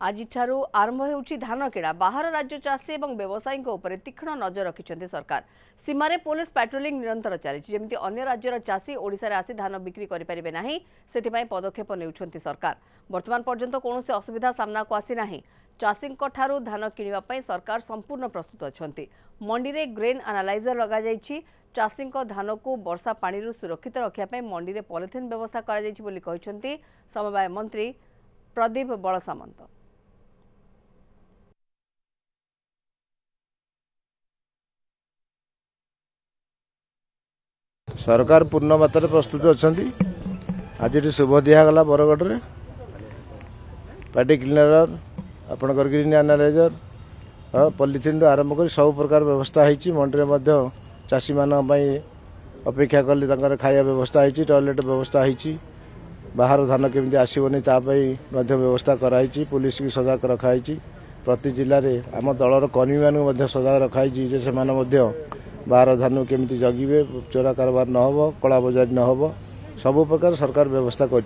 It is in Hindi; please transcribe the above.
आज आरंभ होउछि धान किणा। बाहर राज्य चाषी और व्यवसायी उपर तीक्ष्ण नजर रखिंट सरकार। सीमार पुलिस पेट्रोलिंग निरंतर चली जमी अन्य राज्यर चाषी ओडिशा रे आसी धान बिक्री करें ना से पदक्षेप नेउछंती सरकार। वर्तमान पर्यंत कौन असुविधा सामना को आसी नाही। चाषी धान किणवा सरकार संपूर्ण प्रस्तुत अच्छी। मंडी में ग्रेन एनालाइजर लगा जाइछि। चाषी धान को वर्षा पानी सुरक्षित रखापी मंडी में पॉलिथिन व्यवस्था कर समवाय मंत्री प्रदीप बलसामंत। सरकार पूर्ण मात्रा प्रस्तुत अच्छा। आज शुभ दिगला बरगढ़ में पार्टी क्लीनर आपणकर ग्रीन एनालाइजर पॉलिथिन आरंभ कर सब प्रकार व्यवस्था होती। मंडी में चाषी मान अपेक्षा कले खाया व्यवस्था होती। टॉयलेट व्यवस्था होती। बाहर धान केमी आसबनी व्यवस्था कराई। पुलिस की सजाग रखाई। प्रति जिले में आम दलर कर्मी मान सजाग रखाई से बाहर धान केमी जगिबे, चोरा कारबार न हो, कला बजारी न हो, सब प्रकार सरकार व्यवस्था कर।